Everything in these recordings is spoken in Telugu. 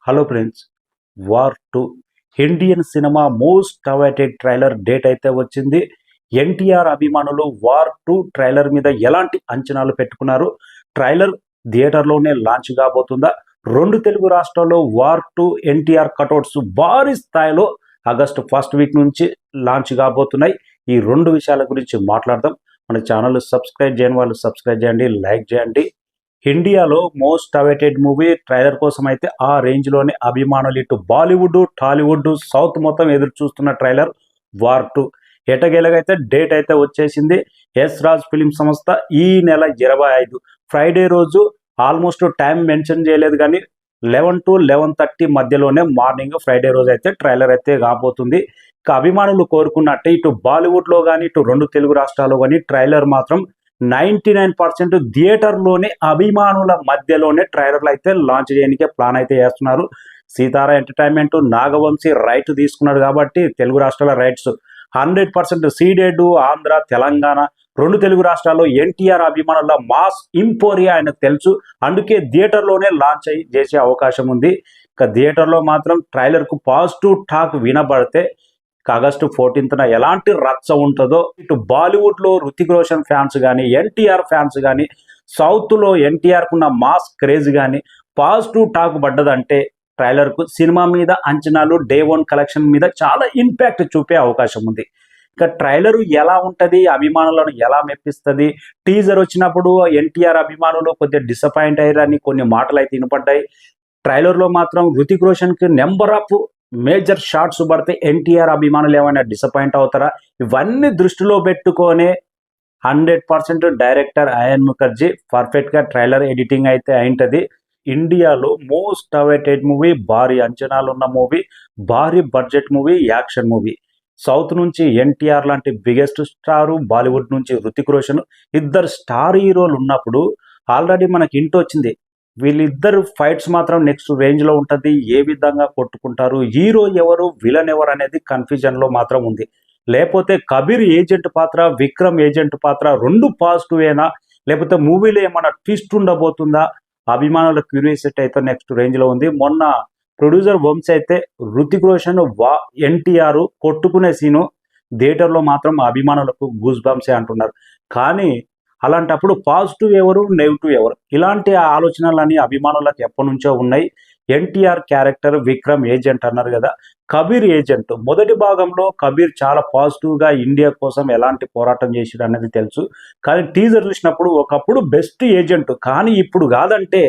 Hello friends, war 2 Indian cinema most awaited trailer date అయితే వచ్చింది. ఎన్టీఆర్ అభిమానులు వార్ 2 ట్రైలర్ మీద ఎలాంటి అంచనాలు పెట్టుకున్నారు? ట్రైలర్ థియేటర్లోనే లాంచ్ కాబోతుందా? రెండు తెలుగు రాష్ట్రాల్లో వార్ 2 ఎన్టీఆర్ కటౌట్స్ భారీ స్థాయిలో ఆగస్టు ఫస్ట్ వీక్ నుంచి లాంచ్ కాబోతున్నాయి. ఈ రెండు విషయాల గురించి మాట్లాడదాం. మన ఛానల్ సబ్స్క్రైబ్ చేయని వాళ్ళు సబ్స్క్రైబ్ చేయండి, లైక్ చేయండి. ఇండియాలో మోస్ట్ అవైటెడ్ మూవీ ట్రైలర్ కోసం అయితే ఆ రేంజ్లోనే అభిమానులు ఇటు బాలీవుడ్, టాలీవుడ్, సౌత్ మొత్తం ఎదురు చూస్తున్న ట్రైలర్ వార్ 2 ఎటగేలగైతే డేట్ అయితే వచ్చేసింది. ఎస్ రాజ్ ఫిలిం సంస్థ ఈ నెల 25 ఫ్రైడే రోజు, ఆల్మోస్ట్ టైం మెన్షన్ చేయలేదు కానీ 11 to 11:30 మధ్యలోనే మార్నింగ్ ఫ్రైడే రోజు అయితే ట్రైలర్ అయితే కాబోతుంది. ఇక అభిమానులు కోరుకున్నట్టే ఇటు బాలీవుడ్లో కానీ ఇటు రెండు తెలుగు రాష్ట్రాల్లో కానీ ట్రైలర్ మాత్రం 99% థియేటర్లోనే అభిమానుల మధ్యలోనే ట్రైలర్లు అయితే లాంచ్ చేయడానికి ప్లాన్ అయితే చేస్తున్నారు. సీతారా ఎంటర్టైన్మెంట్, నాగవంశీ రైట్ తీసుకున్నాడు కాబట్టి తెలుగు రాష్ట్రాల రైట్స్ 100% సీడెడ్. ఆంధ్ర, తెలంగాణ రెండు తెలుగు రాష్ట్రాల్లో ఎన్టీఆర్ అభిమానుల మాస్ ఇంపోరియా ఆయనకు తెలుసు. అందుకే థియేటర్లోనే లాంచ్ చేసే అవకాశం ఉంది. ఇక థియేటర్లో మాత్రం ట్రైలర్కు పాజిటివ్ టాక్ వినబడితే ఆగస్టు 14న ఎలాంటి రచ్చ ఉంటుందో, ఇటు బాలీవుడ్లో రుతిక్ రోషన్ ఫ్యాన్స్ కానీ, ఎన్టీఆర్ ఫ్యాన్స్ కానీ, సౌత్లో ఎన్టీఆర్కున్న మాస్ క్రేజ్ కానీ పాజిటివ్ టాక్ పడ్డదంటే ట్రైలర్కు సినిమా మీద అంచనాలు, డే 1 కలెక్షన్ మీద చాలా ఇంపాక్ట్ చూపే అవకాశం ఉంది. ఇక ట్రైలర్ ఎలా ఉంటుంది, అభిమానులను ఎలా మెప్పిస్తుంది? టీజర్ వచ్చినప్పుడు ఎన్టీఆర్ అభిమానులు కొద్దిగా డిసప్పాయింట్ అయ్యారని కొన్ని మాటలు అయితే వినపడ్డాయి. ట్రైలర్లో మాత్రం రుతిక్ రోషన్కి నెంబర్ ఆఫ్ మేజర్ షాట్స్ పడితే ఎన్టీఆర్ అభిమానులు ఏమైనా డిసప్పాయింట్ అవుతారా? ఇవన్నీ దృష్టిలో పెట్టుకొని 100% డైరెక్టర్ అయాన్ ముఖర్జీ పర్ఫెక్ట్గా ట్రైలర్ ఎడిటింగ్ అయితే అయింటది. ఇండియాలో మోస్ట్ అవైటెడ్ మూవీ, భారీ అంచనాలు ఉన్న మూవీ, భారీ budget movie, action movie. South నుంచి ఎన్టీఆర్ లాంటి బిగ్గెస్ట్ స్టారు, బాలీవుడ్ నుంచి రుతిక్ రోషన్, ఇద్దరు స్టార్ హీరోలు ఉన్నప్పుడు ఆల్రెడీ మనకి ఇంటి వచ్చింది. వీళ్ళిద్దరు ఫైట్స్ మాత్రం నెక్స్ట్ రేంజ్లో ఉంటుంది. ఏ విధంగా కొట్టుకుంటారు, హీరో ఎవరు, విలన్ ఎవరు అనేది కన్ఫ్యూజన్లో మాత్రం ఉంది. లేకపోతే కబీర్ ఏజెంట్ పాత్ర, విక్రమ్ ఏజెంట్ పాత్ర రెండు పాజిటివేనా, లేకపోతే మూవీలో ఏమైనా ట్విస్ట్ ఉండబోతుందా? అభిమానుల క్యూరియాసిటీ అయితే నెక్స్ట్ రేంజ్లో ఉంది. మొన్న ప్రొడ్యూసర్ వంశీ అయితే రుతిక్ రోషన్ ఎన్టీఆర్ కొట్టుకునే సీను థియేటర్లో మాత్రం అభిమానులకు గూస్ బంప్సే అంటున్నారు. కానీ అలాంటప్పుడు పాజిటివ్ ఎవరు, నెగిటివ్ ఎవరు, ఇలాంటి ఆలోచనలన్నీ అభిమానులకు ఎప్పటి నుంచో ఉన్నాయి. ఎన్టీఆర్ క్యారెక్టర్ విక్రమ్ ఏజెంట్ అన్నారు కదా, కబీర్ ఏజెంట్ మొదటి భాగంలో కబీర్ చాలా పాజిటివ్గా ఇండియా కోసం ఎలాంటి పోరాటం చేసాడు అనేది తెలుసు. కానీ టీజర్ చూసినప్పుడు ఒకప్పుడు బెస్ట్ ఏజెంట్, కానీ ఇప్పుడు కాదంటే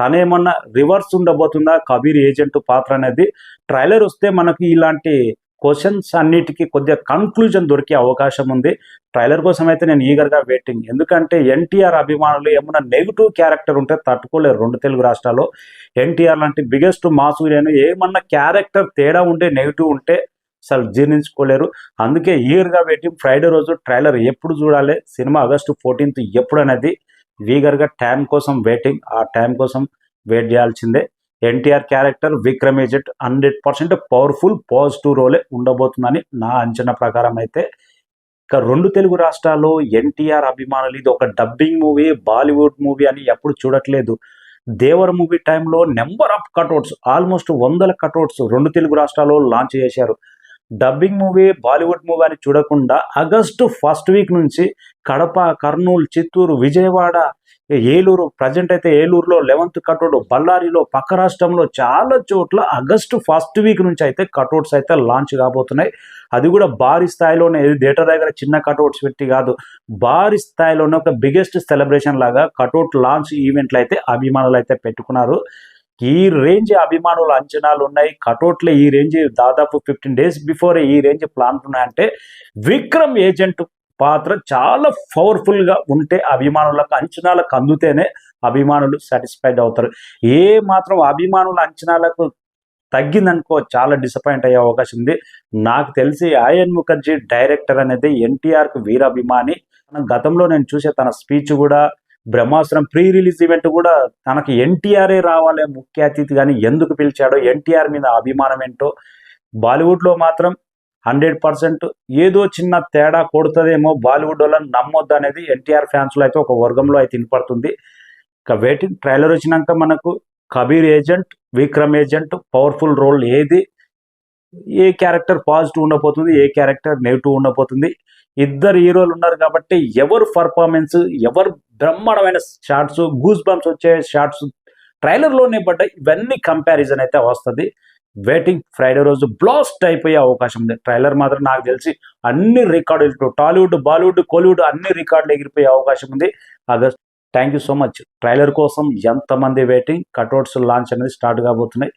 తనేమన్నా రివర్స్ ఉండబోతుందా కబీర్ ఏజెంట్ పాత్ర అనేది? ట్రైలర్ వస్తే మనకి ఇలాంటి క్వశ్చన్స్ అన్నిటికీ కొద్దిగా కన్క్లూజన్ దొరికే అవకాశం ఉంది. ట్రైలర్ కోసం అయితే నేను ఈగర్గా వెయిటింగ్. ఎందుకంటే ఎన్టీఆర్ అభిమానులు ఏమన్నా నెగిటివ్ క్యారెక్టర్ ఉంటే తట్టుకోలేరు. రెండు తెలుగు రాష్ట్రాల్లో ఎన్టీఆర్ లాంటి బిగ్గెస్ట్ మాస్ హీరోను ఏమన్నా క్యారెక్టర్ తేడా ఉంటే, నెగిటివ్ ఉంటే అసలు జీర్ణించుకోలేరు. అందుకే ఈగర్గా వెయిటింగ్. ఫ్రైడే రోజు ట్రైలర్ ఎప్పుడు చూడాలి, సినిమా ఆగస్టు 14th ఎప్పుడు అనేది ఈగర్గా టైం కోసం వెయిటింగ్. ఆ టైం కోసం వెయిట్ చేయాల్సిందే. NTR character Vikram agent 100% powerful positive role ఉండబోతుందని నా అంచనా ప్రకారం అయితే. ఇక రెండు తెలుగు రాష్ట్రాల్లో ఎన్టీఆర్ అభిమానులు ఇది ఒక డబ్బింగ్ మూవీ, బాలీవుడ్ మూవీ అని ఎప్పుడు చూడట్లేదు. దేవర మూవీ టైంలో number of cutouts, almost 100 cutouts రెండు తెలుగు రాష్ట్రాల్లో లాంచ్ చేశారు. డబ్బింగ్ మూవీ, బాలీవుడ్ మూవీ అని చూడకుండా ఆగస్టు ఫస్ట్ వీక్ నుంచి కడప, కర్నూలు, చిత్తూరు, విజయవాడ, ఏలూరు, ప్రజెంట్ అయితే ఏలూరులో 11th కటౌట్, బళ్ళారిలో, పక్క రాష్ట్రంలో చాలా చోట్ల ఆగస్టు ఫస్ట్ వీక్ నుంచి అయితే కటౌట్స్ అయితే లాంచ్ కాబోతున్నాయి. అది కూడా భారీ స్థాయిలోనే, థియేటర్ దగ్గర చిన్న కటౌట్స్ పెట్టి కాదు, భారీ స్థాయిలోనే ఒక బిగ్గెస్ట్ సెలబ్రేషన్ లాగా కటౌట్ లాంచ్ ఈవెంట్లు అయితే అభిమానులు అయితే పెట్టుకున్నారు. ఈ రేంజ్ అభిమానుల అంచనాలు ఉన్నాయి. కటౌట్లే ఈ రేంజ్ దాదాపు 15 days బిఫోర్ ఈ రేంజ్ ప్లాన్ ఉన్నాయంటే విక్రమ్ ఏజెంట్ పాత్ర చాలా పవర్ఫుల్గా ఉంటే అభిమానులకు అంచనాలకు అందుతేనే అభిమానులు సాటిస్ఫైడ్ అవుతారు. ఏ మాత్రం అభిమానుల అంచనాలకు తగ్గిందనుకో చాలా డిసప్పాయింట్ అయ్యే అవకాశం ఉంది. నాకు తెలిసి అయాన్ ముఖర్జీ డైరెక్టర్ అనేది ఎన్టీఆర్కు వీరాభిమాని. గతంలో నేను చూసే తన స్పీచ్ కూడా, బ్రహ్మాస్త్రం ప్రీ రిలీజ్ ఈవెంట్ కూడా తనకి ఎన్టీఆర్ఏ రావాలి ముఖ్య అతిథి, కానీ ఎందుకు పిలిచాడో, ఎన్టీఆర్ మీద అభిమానం ఏంటో. బాలీవుడ్లో మాత్రం 100% ఏదో చిన్న తేడా కొడుతుందేమో, బాలీవుడ్ వాళ్ళని నమ్మొద్దు అనేది ఎన్టీఆర్ ఫ్యాన్స్లో అయితే ఒక వర్గంలో అయితే వినపడుతుంది. ఇక వెయిటింగ్. ట్రైలర్ వచ్చినాక మనకు Kabir agent Vikram agent powerful role ఏది, ఏ క్యారెక్టర్ పాజిటివ్ ఉండబోతుంది, ఏ క్యారెక్టర్ నెగిటివ్ ఉండబోతుంది. ఇద్దరు హీరోలు ఉన్నారు కాబట్టి ఎవరు పర్ఫార్మెన్స్, ఎవరు బ్రహ్మాండమైన షార్ట్స్, గూస్ బంప్స్ వచ్చే షార్ట్స్ ట్రైలర్లోనే పడ్డాయి. ఇవన్నీ కంపారిజన్ అయితే వస్తుంది. వెయిటింగ్, ఫ్రైడే రోజు బ్లాస్ట్ అయిపోయే అవకాశం ఉంది. ట్రైలర్ మాత్రం నాకు తెలిసి అన్ని రికార్డులు, టాలీవుడ్, బాలీవుడ్, కోలీవుడ్ అన్ని రికార్డులు ఎగిరిపోయే అవకాశం ఉంది. August. Thank you so much. Trailer కోసం ఎంతమంది వెయిటింగ్, కట్అవుట్స్ లాంచ్ అనేది స్టార్ట్ కాబోతున్నాయి.